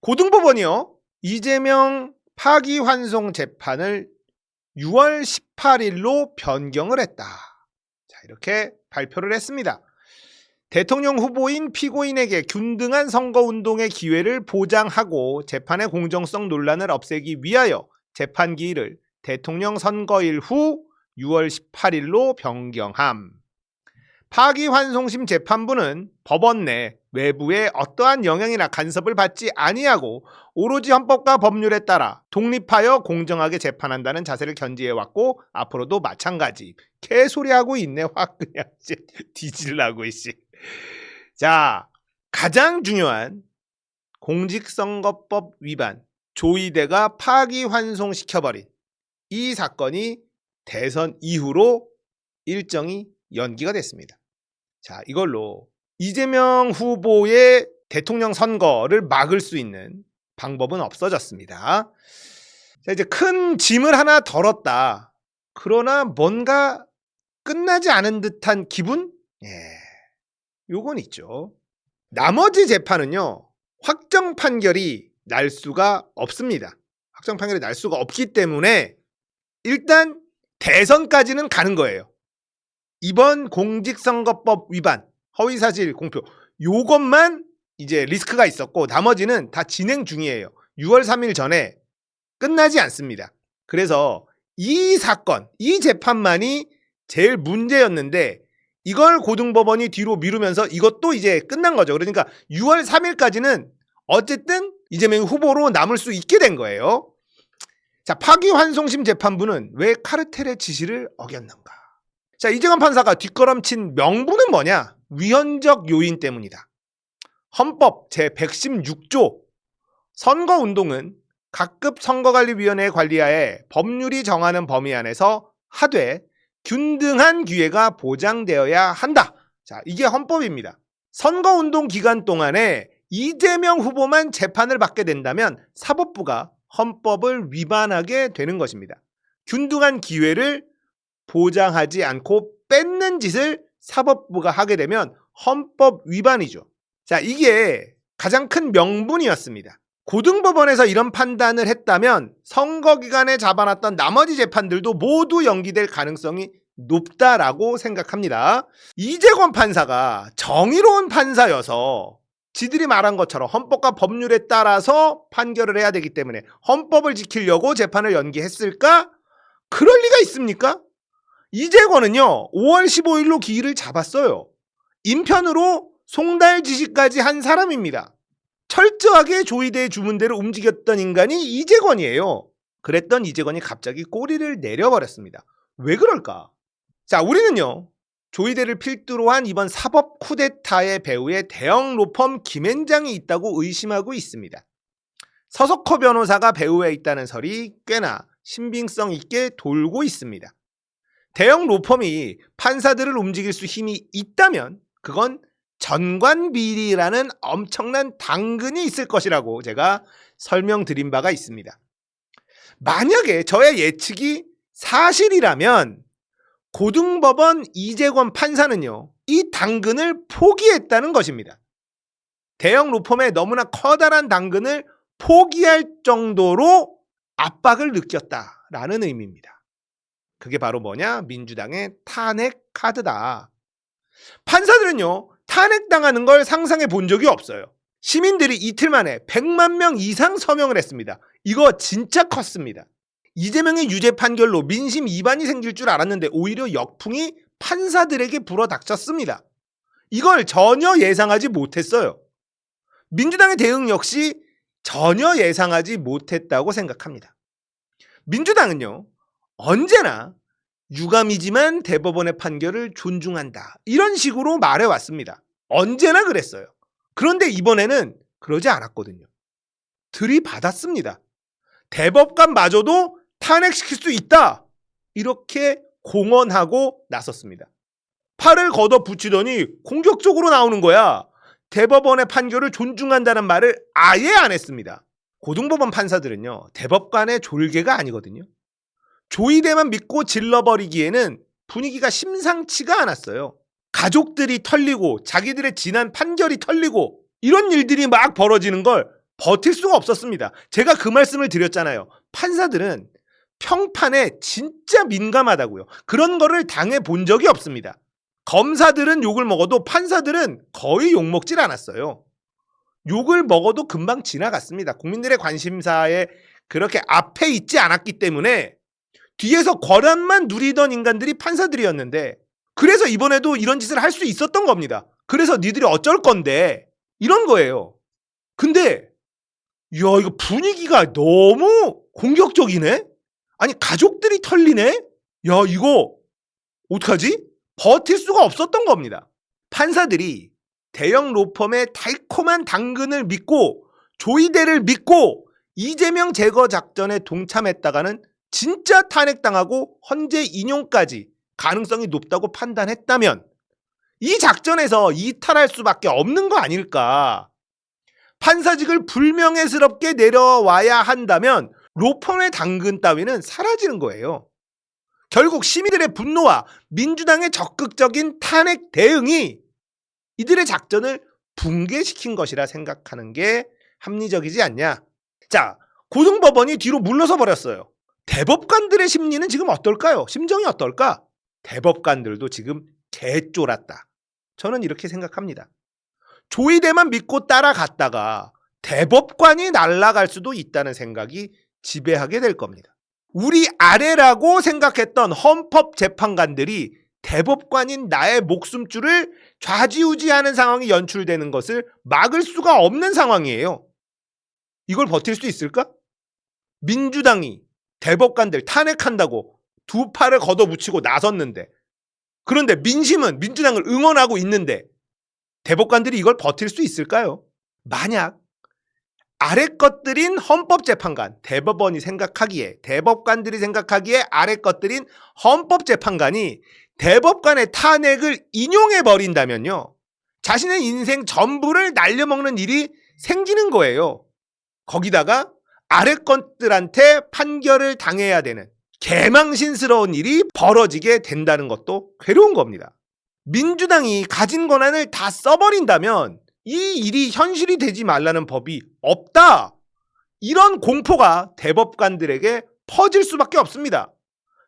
고등법원이요, 이재명 파기환송 재판을 6월 18일로 변경을 했다. 자, 이렇게 발표를 했습니다. 대통령 후보인 피고인에게 균등한 선거운동의 기회를 보장하고 재판의 공정성 논란을 없애기 위하여 재판 기일을 대통령 선거일 후 6월 18일로 변경함. 파기환송심 재판부는 법원 내 외부의 어떠한 영향이나 간섭을 받지 아니하고 오로지 헌법과 법률에 따라 독립하여 공정하게 재판한다는 자세를 견지해왔고 앞으로도 마찬가지. 개소리하고 있네. 확 그냥 뒤질라고 이씨. 자, 가장 중요한 공직선거법 위반, 조이대가 파기환송시켜버린 이 사건이 대선 이후로 일정이 연기가 됐습니다. 자, 이걸로 이재명 후보의 대통령 선거를 막을 수 있는 방법은 없어졌습니다. 자, 이제 큰 짐을 하나 덜었다. 그러나 뭔가 끝나지 않은 듯한 기분? 요건 있죠. 나머지 재판은요, 확정 판결이 날 수가 없습니다. 확정 판결이 날 수가 없기 때문에 일단 대선까지는 가는 거예요. 이번 공직선거법 위반, 허위사실 공표, 요것만 이제 리스크가 있었고 나머지는 다 진행 중이에요. 6월 3일 전에 끝나지 않습니다. 그래서 이 사건, 이 재판만이 제일 문제였는데 이걸 고등법원이 뒤로 미루면서 이것도 이제 끝난 거죠. 그러니까 6월 3일까지는 어쨌든 이재명 후보로 남을 수 있게 된 거예요. 자, 파기환송심 재판부는 왜 카르텔의 지시를 어겼는가? 자, 이재관 판사가 뒷걸음친 명분은 뭐냐? 위헌적 요인 때문이다. 헌법 제116조 선거운동은 각급 선거관리위원회 관리하에 법률이 정하는 범위 안에서 하되 균등한 기회가 보장되어야 한다. 자, 이게 헌법입니다. 선거운동 기간 동안에 이재명 후보만 재판을 받게 된다면 사법부가 헌법을 위반하게 되는 것입니다. 균등한 기회를 보장하지 않고 뺏는 짓을 사법부가 하게 되면 헌법 위반이죠. 자, 이게 가장 큰 명분이었습니다. 고등법원에서 이런 판단을 했다면 선거 기간에 잡아놨던 나머지 재판들도 모두 연기될 가능성이 높다라고 생각합니다. 이재권 판사가 정의로운 판사여서 지들이 말한 것처럼 헌법과 법률에 따라서 판결을 해야 되기 때문에 헌법을 지키려고 재판을 연기했을까? 그럴 리가 있습니까? 이재권은요, 5월 15일로 기일을 잡았어요. 인편으로 송달 지시까지 한 사람입니다. 철저하게 조이대의 주문대로 움직였던 인간이 이재권이에요. 그랬던 이재권이 갑자기 꼬리를 내려버렸습니다. 왜 그럴까? 자, 우리는요, 조이대를 필두로 한 이번 사법 쿠데타의 배후에 대형 로펌 김앤장이 있다고 의심하고 있습니다. 서석호 변호사가 배후에 있다는 설이 꽤나 신빙성 있게 돌고 있습니다. 대형 로펌이 판사들을 움직일 수 힘이 있다면 그건 전관비리라는 엄청난 당근이 있을 것이라고 제가 설명드린 바가 있습니다. 만약에 저의 예측이 사실이라면 고등법원 이재권 판사는요, 이 당근을 포기했다는 것입니다. 대형 로펌의 너무나 커다란 당근을 포기할 정도로 압박을 느꼈다라는 의미입니다. 그게 바로 뭐냐? 민주당의 탄핵 카드다. 판사들은요, 탄핵당하는 걸 상상해 본 적이 없어요. 시민들이 이틀 만에 100만 명 이상 서명을 했습니다. 이거 진짜 컸습니다. 이재명의 유죄 판결로 민심 이반이 생길 줄 알았는데 오히려 역풍이 판사들에게 불어닥쳤습니다. 이걸 전혀 예상하지 못했어요. 민주당의 대응 역시 전혀 예상하지 못했다고 생각합니다. 민주당은요, 언제나 유감이지만 대법원의 판결을 존중한다, 이런 식으로 말해왔습니다. 언제나 그랬어요. 그런데 이번에는 그러지 않았거든요. 들이받았습니다. 대법관마저도 탄핵시킬 수 있다, 이렇게 공언하고 나섰습니다. 팔을 걷어붙이더니 공격적으로 나오는 거야. 대법원의 판결을 존중한다는 말을 아예 안 했습니다. 고등법원 판사들은요, 대법관의 졸개가 아니거든요. 조이대만 믿고 질러버리기에는 분위기가 심상치가 않았어요. 가족들이 털리고 자기들의 지난 판결이 털리고 이런 일들이 막 벌어지는 걸 버틸 수가 없었습니다. 제가 그 말씀을 드렸잖아요. 판사들은 평판에 진짜 민감하다고요. 그런 거를 당해 본 적이 없습니다. 검사들은 욕을 먹어도 판사들은 거의 욕 먹질 않았어요. 욕을 먹어도 금방 지나갔습니다. 국민들의 관심사에 그렇게 앞에 있지 않았기 때문에 뒤에서 권한만 누리던 인간들이 판사들이었는데, 그래서 이번에도 이런 짓을 할 수 있었던 겁니다. 그래서 니들이 어쩔 건데 이런 거예요. 근데 이거 분위기가 너무 공격적이네? 아니 가족들이 털리네? 야 이거 어떡하지? 버틸 수가 없었던 겁니다. 판사들이 대형 로펌의 달콤한 당근을 믿고 조이대를 믿고 이재명 제거 작전에 동참했다가는 진짜 탄핵당하고 헌재 인용까지 가능성이 높다고 판단했다면 이 작전에서 이탈할 수밖에 없는 거 아닐까. 판사직을 불명예스럽게 내려와야 한다면 로펌의 당근 따위는 사라지는 거예요. 결국 시민들의 분노와 민주당의 적극적인 탄핵 대응이 이들의 작전을 붕괴시킨 것이라 생각하는 게 합리적이지 않냐. 자, 고등법원이 뒤로 물러서 버렸어요. 대법관들의 심리는 지금 어떨까요? 심정이 어떨까? 대법관들도 지금 개쫄았다. 저는 이렇게 생각합니다. 조이대만 믿고 따라갔다가 대법관이 날아갈 수도 있다는 생각이 지배하게 될 겁니다. 우리 아래라고 생각했던 헌법재판관들이 대법관인 나의 목숨줄을 좌지우지하는 상황이 연출되는 것을 막을 수가 없는 상황이에요. 이걸 버틸 수 있을까? 민주당이 대법관들 탄핵한다고 두 팔을 걷어붙이고 나섰는데, 그런데 민심은 민주당을 응원하고 있는데 대법관들이 이걸 버틸 수 있을까요? 만약 아래 것들인 헌법재판관, 대법관들이 생각하기에 아래 것들인 헌법재판관이 대법관의 탄핵을 인용해버린다면요, 자신의 인생 전부를 날려먹는 일이 생기는 거예요. 거기다가 아래 것들한테 판결을 당해야 되는 개망신스러운 일이 벌어지게 된다는 것도 괴로운 겁니다. 민주당이 가진 권한을 다 써버린다면 이 일이 현실이 되지 말라는 법이 없다. 이런 공포가 대법관들에게 퍼질 수밖에 없습니다.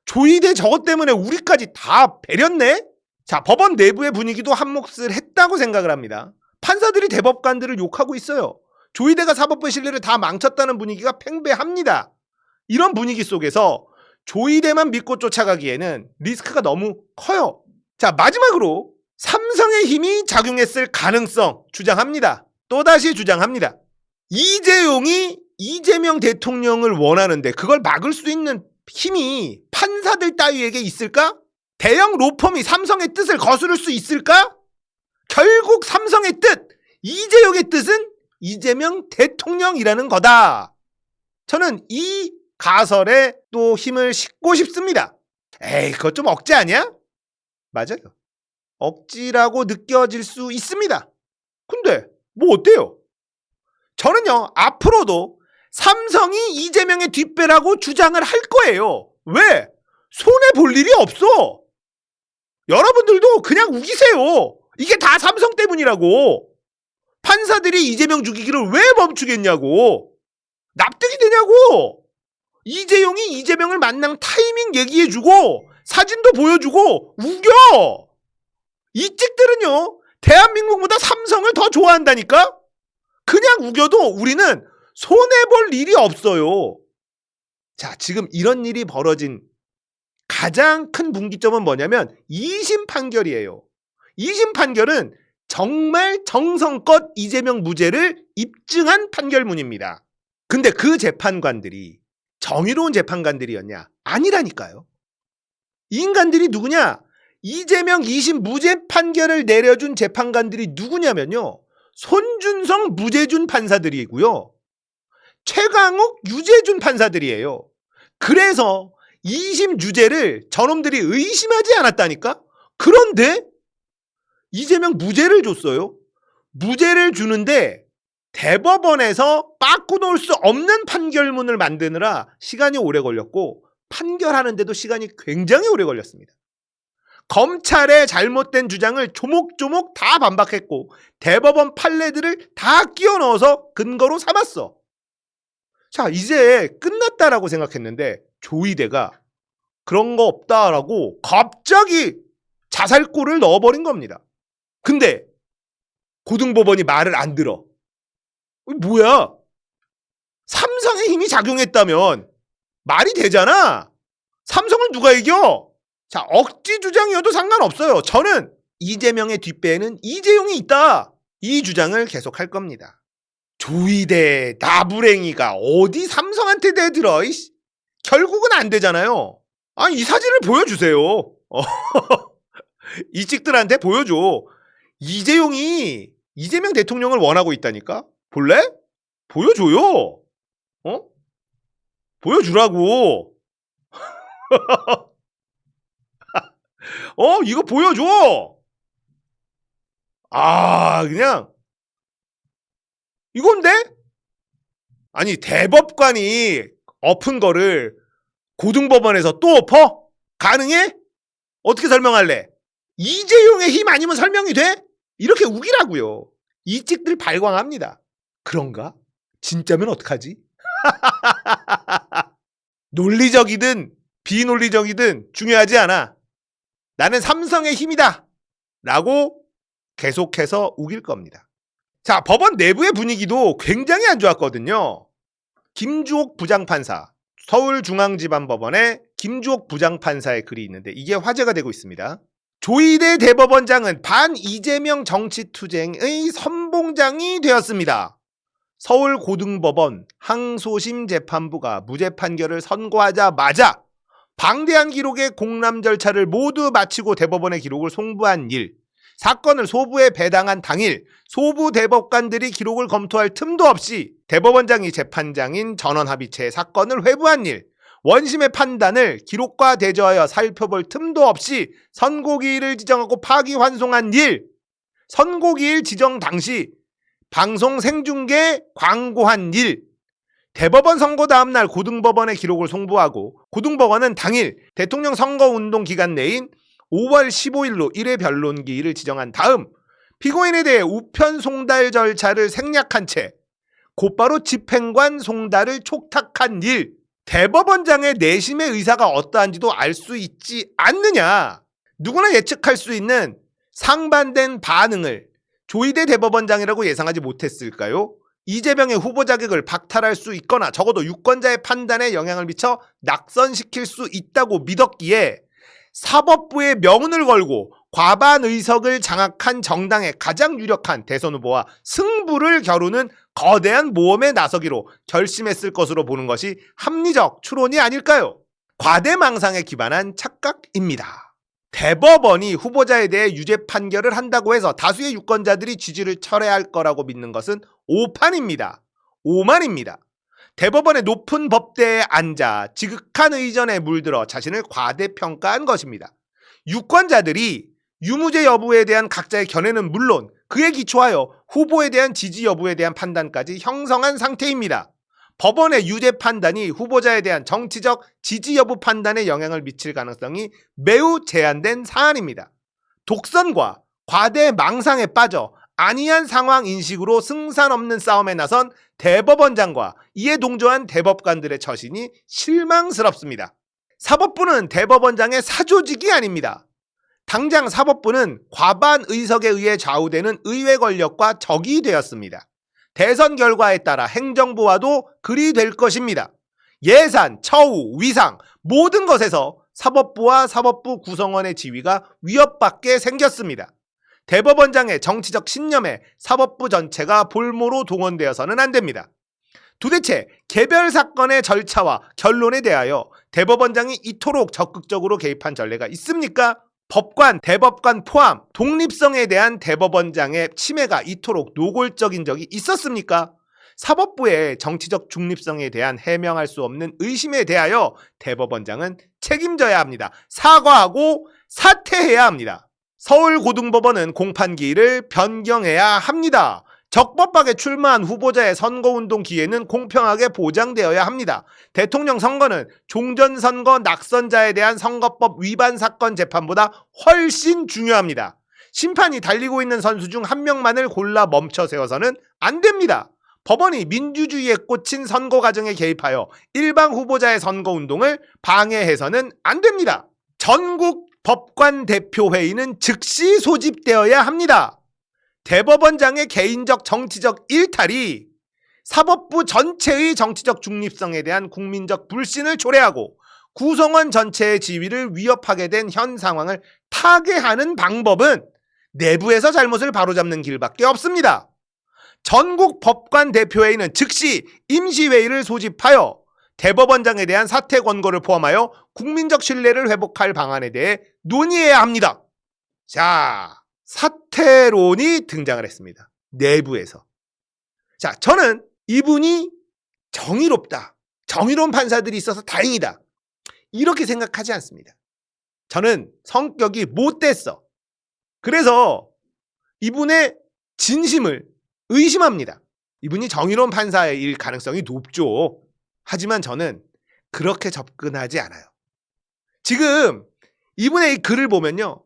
조이대 저것 때문에 우리까지 다 배렸네? 자, 법원 내부의 분위기도 한몫을 했다고 생각을 합니다. 판사들이 대법관들을 욕하고 있어요. 조이대가 사법부의 신뢰를 다 망쳤다는 분위기가 팽배합니다. 이런 분위기 속에서 조이대만 믿고 쫓아가기에는 리스크가 너무 커요. 자, 마지막으로 삼성의 힘이 작용했을 가능성 주장합니다. 또다시 주장합니다. 이재용이 이재명 대통령을 원하는데 그걸 막을 수 있는 힘이 판사들 따위에게 있을까? 대형 로펌이 삼성의 뜻을 거스를 수 있을까? 결국 삼성의 뜻, 이재용의 뜻은 이재명 대통령이라는 거다. 저는 이 가설에 또 힘을 싣고 싶습니다. 에이, 그거 좀 억지 아니야? 맞아요. 억지라고 느껴질 수 있습니다. 근데 뭐 어때요? 저는요, 앞으로도 삼성이 이재명의 뒷배라고 주장을 할 거예요. 왜? 손해볼 일이 없어. 여러분들도 그냥 우기세요. 이게 다 삼성 때문이라고. 판사들이 이재명 죽이기를 왜 멈추겠냐고. 납득이 되냐고. 이재용이 이재명을 만난 타이밍 얘기해주고 사진도 보여주고 우겨. 이 찍들은요, 대한민국보다 삼성을 더 좋아한다니까. 그냥 우겨도 우리는 손해볼 일이 없어요. 자, 지금 이런 일이 벌어진 가장 큰 분기점은 뭐냐면 2심 판결이에요. 2심 판결은 정말 정성껏 이재명 무죄를 입증한 판결문입니다. 근데 그 재판관들이 정의로운 재판관들이었냐? 아니라니까요. 이 인간들이 누구냐? 이재명 2심 무죄 판결을 내려준 재판관들이 누구냐면요, 손준성 무죄준 판사들이고요, 최강욱 유죄준 판사들이에요. 그래서 2심 유죄를 저놈들이 의심하지 않았다니까? 그런데 이재명 무죄를 줬어요. 무죄를 주는데 대법원에서 바꿔놓을 수 없는 판결문을 만드느라 시간이 오래 걸렸고 판결하는데도 시간이 굉장히 오래 걸렸습니다. 검찰의 잘못된 주장을 조목조목 다 반박했고 대법원 판례들을 다 끼워 넣어서 근거로 삼았어. 자, 이제 끝났다라고 생각했는데 조이대가 그런 거 없다라고 갑자기 자살골을 넣어버린 겁니다. 근데 고등법원이 말을 안 들어. 뭐야? 삼성의 힘이 작용했다면 말이 되잖아. 삼성을 누가 이겨? 자, 억지 주장이어도 상관없어요. 저는 이재명의 뒷배에는 이재용이 있다. 이 주장을 계속할 겁니다. 조이대 나부랭이가 어디 삼성한테 대들어. 결국은 안 되잖아요. 아니, 이 사진을 보여주세요. 이 찍들한테 보여줘. 이재용이 이재명 대통령을 원하고 있다니까? 볼래? 보여줘요. 보여주라고. 이거 보여줘. 그냥 이건데? 아니, 대법관이 엎은 거를 고등법원에서 또 엎어? 가능해? 어떻게 설명할래? 이재용의 힘 아니면 설명이 돼? 이렇게 우기라고요. 이 찍들 발광합니다. 그런가? 진짜면 어떡하지? 논리적이든 비논리적이든 중요하지 않아. 나는 삼성의 힘이다 라고 계속해서 우길 겁니다. 자, 법원 내부의 분위기도 굉장히 안 좋았거든요. 김주옥 부장판사, 서울중앙지방법원의 김주옥 부장판사의 글이 있는데 이게 화제가 되고 있습니다. 조이대 대법원장은 반 이재명 정치투쟁의 선봉장이 되었습니다. 서울고등법원 항소심 재판부가 무죄 판결을 선고하자마자 방대한 기록의 공람 절차를 모두 마치고 대법원의 기록을 송부한 일, 사건을 소부에 배당한 당일 소부 대법관들이 기록을 검토할 틈도 없이 대법원장이 재판장인 전원합의체의 사건을 회부한 일, 원심의 판단을 기록과 대조하여 살펴볼 틈도 없이 선고기일을 지정하고 파기환송한 일, 선고기일 지정 당시 방송 생중계 광고한 일, 대법원 선고 다음날 고등법원의 기록을 송부하고 고등법원은 당일 대통령 선거운동 기간 내인 5월 15일로 1회 변론기일을 지정한 다음 피고인에 대해 우편 송달 절차를 생략한 채 곧바로 집행관 송달을 촉탁한 일, 대법원장의 내심의 의사가 어떠한지도 알 수 있지 않느냐. 누구나 예측할 수 있는 상반된 반응을 조이대 대법원장이라고 예상하지 못했을까요? 이재명의 후보 자격을 박탈할 수 있거나 적어도 유권자의 판단에 영향을 미쳐 낙선시킬 수 있다고 믿었기에 사법부의 명운을 걸고 과반 의석을 장악한 정당의 가장 유력한 대선 후보와 승부를 겨루는 거대한 모험에 나서기로 결심했을 것으로 보는 것이 합리적 추론이 아닐까요? 과대망상에 기반한 착각입니다. 대법원이 후보자에 대해 유죄 판결을 한다고 해서 다수의 유권자들이 지지를 철회할 거라고 믿는 것은 오판입니다. 오만입니다. 대법원의 높은 법대에 앉아 지극한 의전에 물들어 자신을 과대평가한 것입니다. 유권자들이 유무죄 여부에 대한 각자의 견해는 물론 그에 기초하여 후보에 대한 지지 여부에 대한 판단까지 형성한 상태입니다. 법원의 유죄 판단이 후보자에 대한 정치적 지지 여부 판단에 영향을 미칠 가능성이 매우 제한된 사안입니다. 독선과 과대망상에 빠져 안이한 상황 인식으로 승산 없는 싸움에 나선 대법원장과 이에 동조한 대법관들의 처신이 실망스럽습니다. 사법부는 대법원장의 사조직이 아닙니다. 당장 사법부는 과반 의석에 의해 좌우되는 의회 권력과 적이 되었습니다. 대선 결과에 따라 행정부와도 그리 될 것입니다. 예산, 처우, 위상 모든 것에서 사법부와 사법부 구성원의 지위가 위협받게 생겼습니다. 대법원장의 정치적 신념에 사법부 전체가 볼모로 동원되어서는 안 됩니다. 도대체 개별 사건의 절차와 결론에 대하여 대법원장이 이토록 적극적으로 개입한 전례가 있습니까? 법관, 대법관 포함 독립성에 대한 대법원장의 침해가 이토록 노골적인 적이 있었습니까? 사법부의 정치적 중립성에 대한 해명할 수 없는 의심에 대하여 대법원장은 책임져야 합니다. 사과하고 사퇴해야 합니다. 서울고등법원은 공판기일을 변경해야 합니다. 적법하게 출마한 후보자의 선거운동 기회는 공평하게 보장되어야 합니다. 대통령 선거는 종전선거 낙선자에 대한 선거법 위반 사건 재판보다 훨씬 중요합니다. 심판이 달리고 있는 선수 중 한 명만을 골라 멈춰 세워서는 안 됩니다. 법원이 민주주의에 꽂힌 선거 과정에 개입하여 일반 후보자의 선거운동을 방해해서는 안 됩니다. 전국 법관대표회의는 즉시 소집되어야 합니다. 대법원장의 개인적 정치적 일탈이 사법부 전체의 정치적 중립성에 대한 국민적 불신을 초래하고 구성원 전체의 지위를 위협하게 된 현 상황을 타개하는 방법은 내부에서 잘못을 바로잡는 길밖에 없습니다. 전국 법관대표회의는 즉시 임시회의를 소집하여 대법원장에 대한 사퇴 권고를 포함하여 국민적 신뢰를 회복할 방안에 대해 논의해야 합니다. 자, 사퇴론이 등장을 했습니다. 내부에서. 자, 저는 이분이 정의롭다. 정의로운 판사들이 있어서 다행이다. 이렇게 생각하지 않습니다. 저는 성격이 못됐어. 그래서 이분의 진심을 의심합니다. 이분이 정의로운 판사일 가능성이 높죠. 하지만 저는 그렇게 접근하지 않아요. 지금 이분의 이 글을 보면요.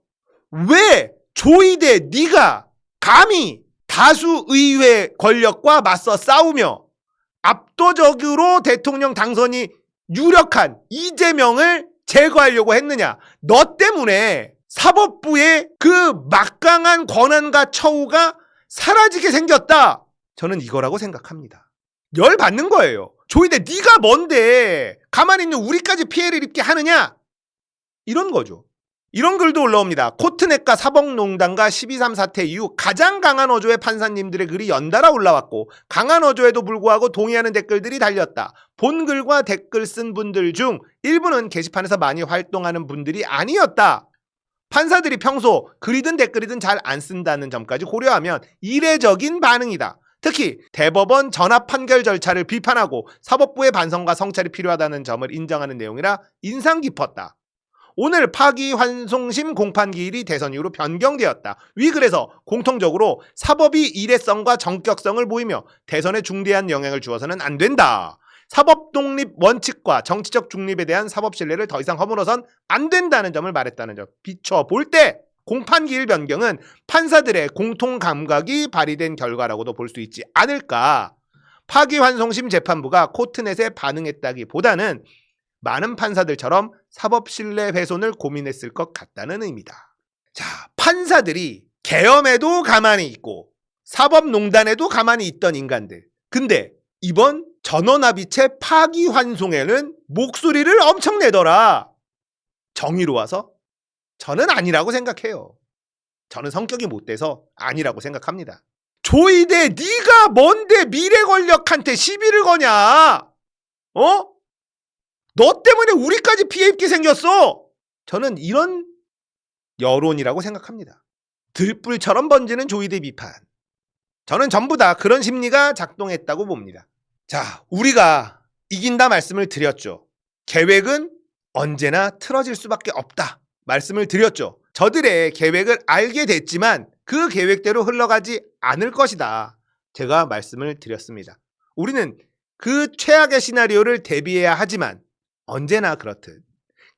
왜 조이대 네가 감히 다수 의회 권력과 맞서 싸우며 압도적으로 대통령 당선이 유력한 이재명을 제거하려고 했느냐. 너 때문에 사법부의 그 막강한 권한과 처우가 사라지게 생겼다. 저는 이거라고 생각합니다. 열받는 거예요. 조이대 네가 뭔데 가만히 있는 우리까지 피해를 입게 하느냐. 이런 거죠. 이런 글도 올라옵니다. 코트넷과 사법농단과 12.3 사태 이후 가장 강한 어조의 판사님들의 글이 연달아 올라왔고 강한 어조에도 불구하고 동의하는 댓글들이 달렸다. 본 글과 댓글 쓴 분들 중 일부는 게시판에서 많이 활동하는 분들이 아니었다. 판사들이 평소 글이든 댓글이든 잘 안 쓴다는 점까지 고려하면 이례적인 반응이다. 특히 대법원 전압 판결 절차를 비판하고 사법부의 반성과 성찰이 필요하다는 점을 인정하는 내용이라 인상 깊었다. 오늘 파기환송심 공판기일이 대선 이후로 변경되었다. 위 글에서 공통적으로 사법이 일회성과 정격성을 보이며 대선에 중대한 영향을 주어서는 안 된다. 사법 독립 원칙과 정치적 중립에 대한 사법 신뢰를 더 이상 허물어선 안 된다는 점을 말했다는 점. 비춰볼 때 공판기일 변경은 판사들의 공통 감각이 발휘된 결과라고도 볼 수 있지 않을까. 파기환송심 재판부가 코트넷에 반응했다기보다는 많은 판사들처럼 사법 신뢰 훼손을 고민했을 것 같다는 의미다. 자, 판사들이 계엄에도 가만히 있고 사법농단에도 가만히 있던 인간들. 근데 이번 전원합의체 파기환송에는 목소리를 엄청 내더라. 정의로워서? 저는 아니라고 생각해요. 저는 성격이 못돼서 아니라고 생각합니다. 조이대 네가 뭔데 미래 권력한테 시비를 거냐? 어? 너 때문에 우리까지 피해 입게 생겼어. 저는 이런 여론이라고 생각합니다. 들불처럼 번지는 조이대 비판. 저는 전부 다 그런 심리가 작동했다고 봅니다. 자, 우리가 이긴다 말씀을 드렸죠. 계획은 언제나 틀어질 수밖에 없다 말씀을 드렸죠. 저들의 계획을 알게 됐지만 그 계획대로 흘러가지 않을 것이다. 제가 말씀을 드렸습니다. 우리는 그 최악의 시나리오를 대비해야 하지만 언제나 그렇듯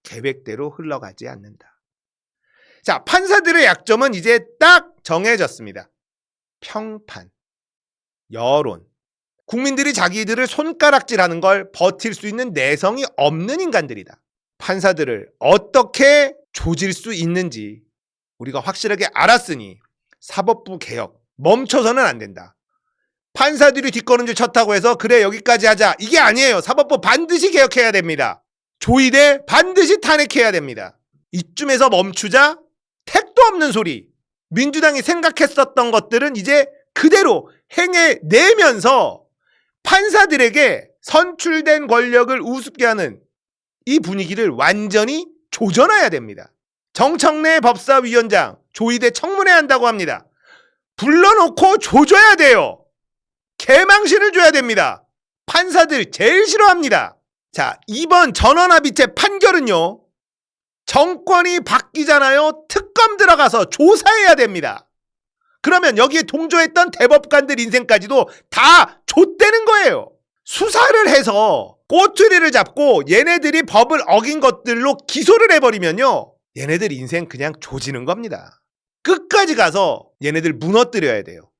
계획대로 흘러가지 않는다. 자, 판사들의 약점은 이제 딱 정해졌습니다. 평판, 여론, 국민들이 자기들을 손가락질하는 걸 버틸 수 있는 내성이 없는 인간들이다. 판사들을 어떻게 조질 수 있는지 우리가 확실하게 알았으니 사법부 개혁 멈춰서는 안 된다. 판사들이 뒷걸음질 쳤다고 해서 그래 여기까지 하자 이게 아니에요. 사법부 반드시 개혁해야 됩니다. 조이대 반드시 탄핵해야 됩니다. 이쯤에서 멈추자. 택도 없는 소리. 민주당이 생각했었던 것들은 이제 그대로 행해내면서 판사들에게 선출된 권력을 우습게 하는 이 분위기를 완전히 조져놔야 됩니다. 정청래 법사위원장 조이대 청문회 한다고 합니다. 불러놓고 조져야 돼요. 개망신을 줘야 됩니다. 판사들 제일 싫어합니다. 자, 이번 전원합의체 판결은요. 정권이 바뀌잖아요. 특검 들어가서 조사해야 됩니다. 그러면 여기에 동조했던 대법관들 인생까지도 다 좆되는 거예요. 수사를 해서 꼬투리를 잡고 얘네들이 법을 어긴 것들로 기소를 해버리면요, 얘네들 인생 그냥 조지는 겁니다. 끝까지 가서 얘네들 무너뜨려야 돼요.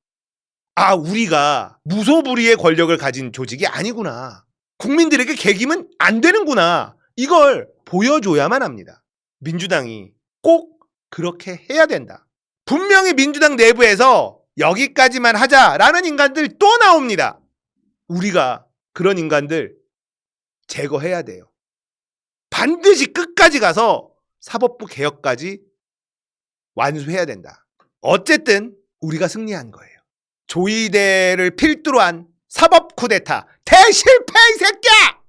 아, 우리가 무소불위의 권력을 가진 조직이 아니구나. 국민들에게 개기면 안 되는구나. 이걸 보여줘야만 합니다. 민주당이 꼭 그렇게 해야 된다. 분명히 민주당 내부에서 여기까지만 하자라는 인간들 또 나옵니다. 우리가 그런 인간들 제거해야 돼요. 반드시 끝까지 가서 사법부 개혁까지 완수해야 된다. 어쨌든 우리가 승리한 거예요. 조이대를 필두로 한 사법 쿠데타 대실패 이 새끼야!